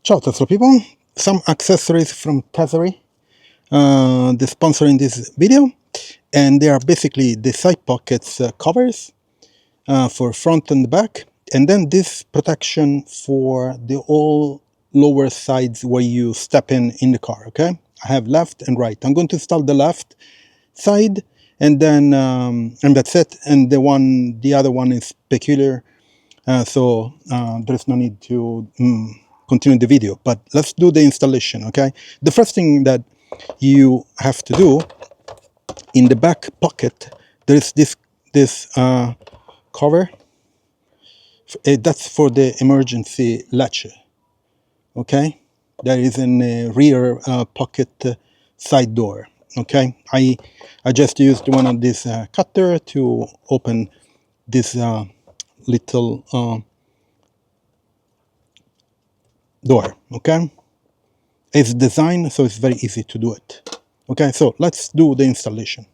Ciao Tesla people, some accessories from Tesery, the sponsor in this video, and they are basically the side pockets covers for front and back, and then this protection for the all lower sides where you step in the car. Okay, I have left and right. I'm going to install the left side, and then and that's it. And the other one is peculiar, so there's no need to continue the video, but let's do the installation. Okay, the first thing that you have to do, in the back pocket there is this cover. That's for the emergency latch. Okay, there is a rear pocket side door. Okay, I just used one of this cutter to open this little door. Okay, it's designed so it's very easy to do it. Okay, so let's do the installation.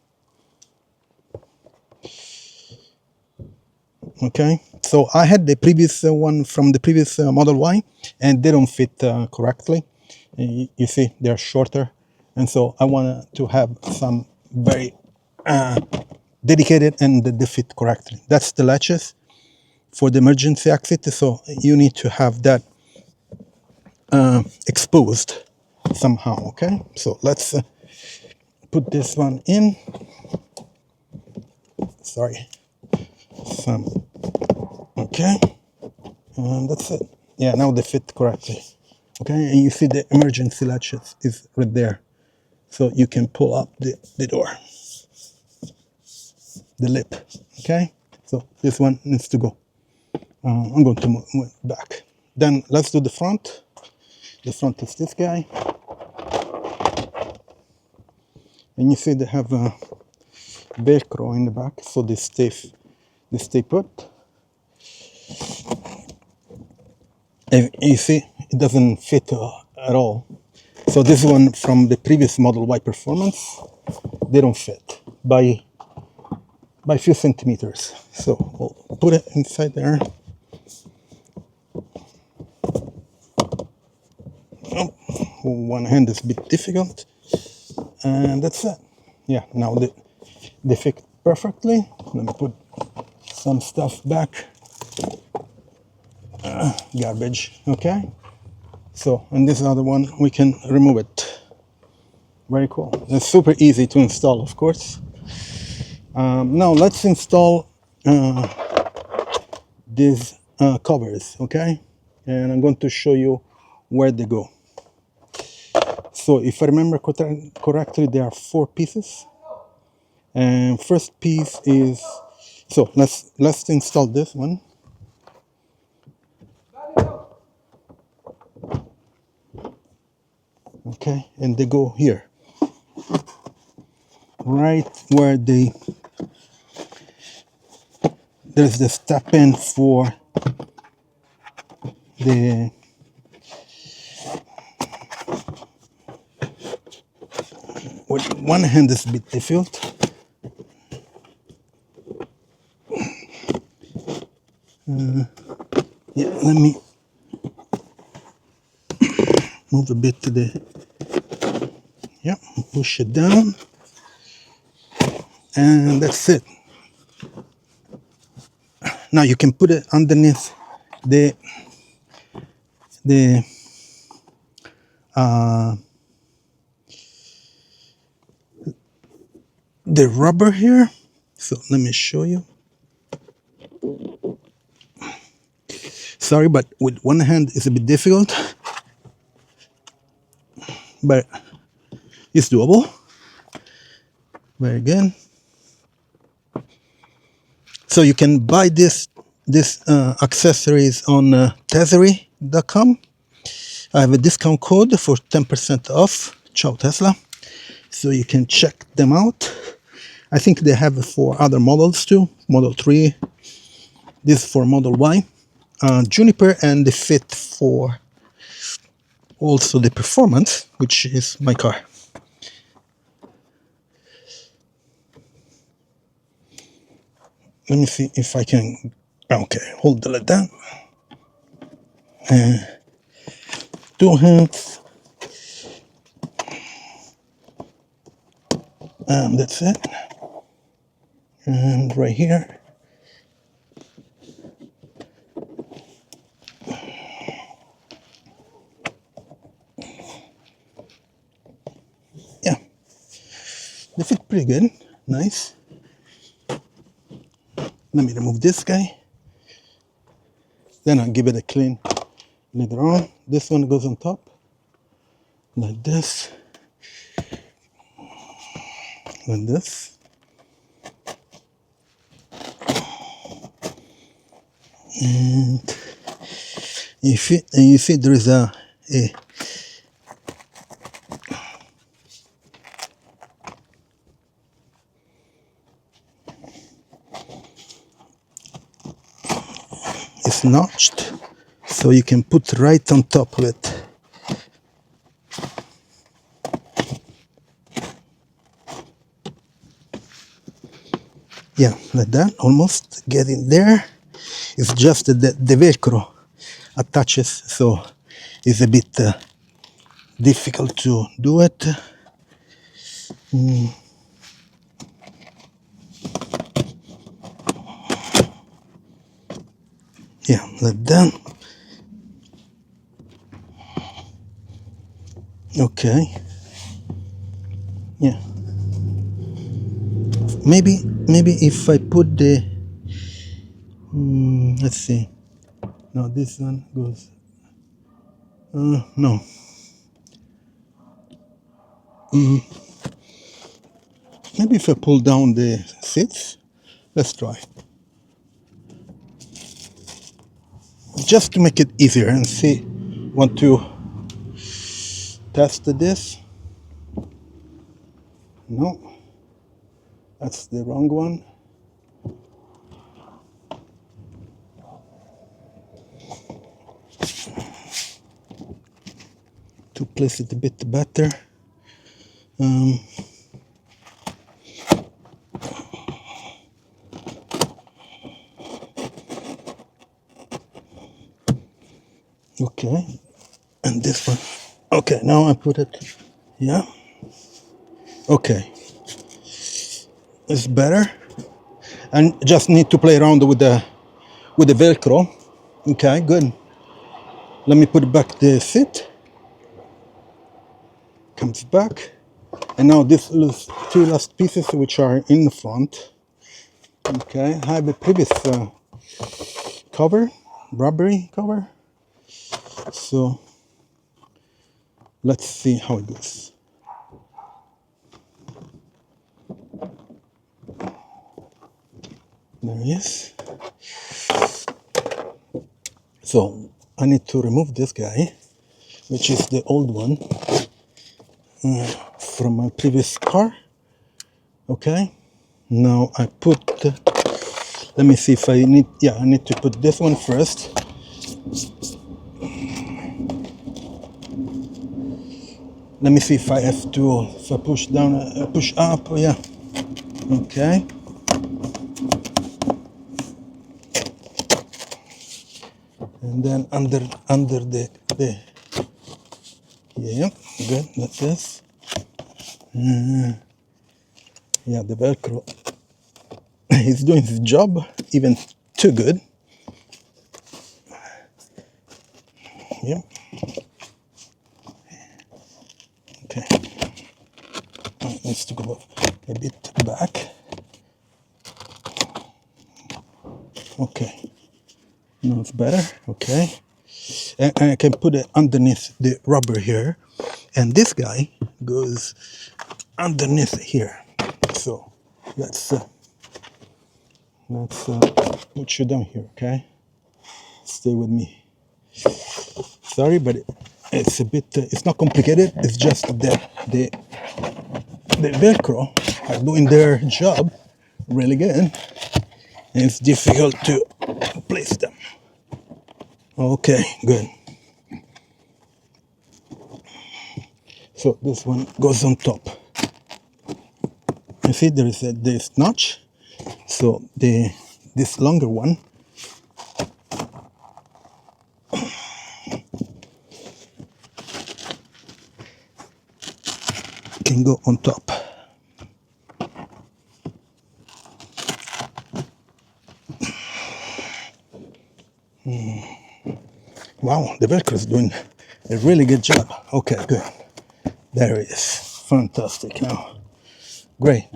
Okay, so I had the previous one from the previous Model Y, and they don't fit correctly. You see, they're shorter, and so I wanted to have some very dedicated and they fit correctly. That's the latches for the emergency exit, so you need to have that exposed somehow. Okay, so let's put this one in. Sorry, okay, and that's it. Yeah, now they fit correctly. Okay, and you see the emergency latches is right there, so you can pull up the door, the lip. Okay, so this one needs to go. I'm going to move it back. Then let's do the front. The front is this guy, and you see they have a Velcro in the back, so they stay put. And you see, it doesn't fit at all. So this one from the previous Model Y Performance, they don't fit by a few centimeters. So we'll put it inside there. Oh, one hand is a bit difficult, and that's it. Yeah, now they fit perfectly. Let me put some stuff back. Garbage. Okay. So, and this other one, we can remove it. Very cool. It's super easy to install, of course. Now let's install these covers, okay? And I'm going to show you where they go. So if I remember correctly, there are 4 pieces. And first piece is, so let's install this one. Okay, and they go here, right where there's the step in for the with one hand is a bit difficult. Yeah, let me move a bit to the, yeah, push it down, and that's it. Now you can put it underneath the rubber here. So let me show you. Sorry, but with one hand it's a bit difficult, but it's doable. Very good. So you can buy this accessories on Tesery.com. I have a discount code for 10% off. Ciao Tesla. So you can check them out. I think they have for other models too. Model 3. This is for Model Y. Juniper, and they fit for also the Performance, which is my car. Let me see if I can. Okay, hold the lid down. 2 hands, and that's it. And right here, yeah, they fit pretty good, nice. Let me remove this guy, then I'll give it a clean later on. This one goes on top, like this, like this. And you see there is a it's notched, so you can put right on top of it. Yeah, like that, almost getting there. It's just the Velcro attaches, so it's a bit difficult to do it. Yeah, like that. Okay. Yeah. Maybe if I put the let's see. No, this one goes. No. Maybe if I pull down the seats. Let's try. Just to make it easier and see. Want to test this? No. That's the wrong one. To place it a bit better. Okay, and this one. Okay, now I put it. Yeah. Okay, it's better. And just need to play around with the Velcro. Okay, good. Let me put back the seat. Comes back, and now these two last pieces which are in the front. Okay, I have a previous cover, rubbery cover. So let's see how it goes. There he is. So I need to remove this guy, which is the old one from my previous car. Okay, now I put, let me see if I need, yeah, I need to put this one first. Let me see if I have to, if I push down, push up, yeah. Okay. And then under the yeah, good, like this. Yeah, the Velcro, he's doing his job, even too good. Yeah. Okay. It needs to go a bit back. Okay. Now it's better. Okay. And I can put it underneath the rubber here. And this guy goes underneath here. So let's put you down here, okay? Stay with me. Sorry, but it's a bit, it's not complicated. It's just that the Velcro are doing their job really good. And it's difficult to place them. Okay, good. So this one goes on top. You see there is this notch. So this longer one can go on top. Wow, the Velcro is doing a really good job. Okay, good. There it is. Fantastic now. Great.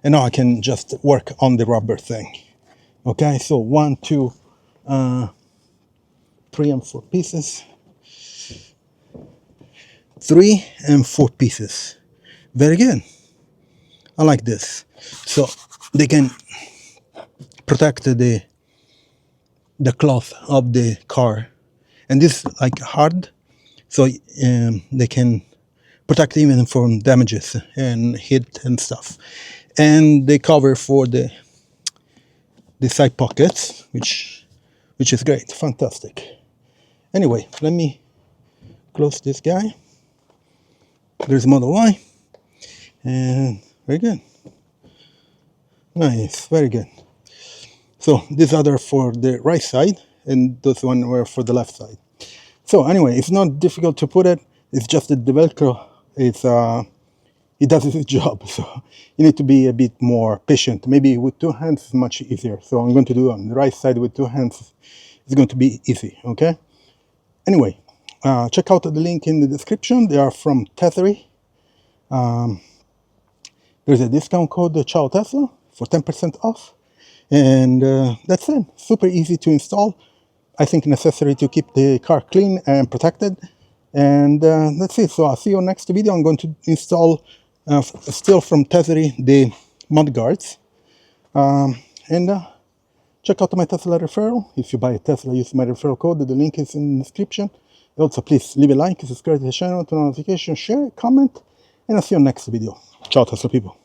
And now I can just work on the rubber thing. Okay, so 1, 2, 3 and 4 pieces. 3 and 4 pieces. Very good. I like this. So they can protect the cloth of the car. And this is like hard, so they can protect even from damages and hit and stuff. And they cover for the side pockets, which is great, fantastic. Anyway, let me close this guy. There's Model Y, and very good. Nice, very good. So these other for the right side, and those one were for the left side. So anyway, it's not difficult to put it. It's just that the Velcro is it does its job. So you need to be a bit more patient. Maybe with 2 hands is much easier. So I'm going to do on the right side with 2 hands. It's going to be easy. Okay. Anyway, check out the link in the description. They are from Tesery. There's a discount code Ciao Tesla for 10% off. And that's it. Super easy to install. I think necessary to keep the car clean and protected. And that's it. So I'll see you next video. I'm going to install still from Tesery the mud guards. And check out my Tesla referral. If you buy a Tesla, use my referral code. The link is in the description. Also, please leave a like, subscribe to the channel, turn on notifications, share, comment, and I'll see you next video. Ciao, Tesla people.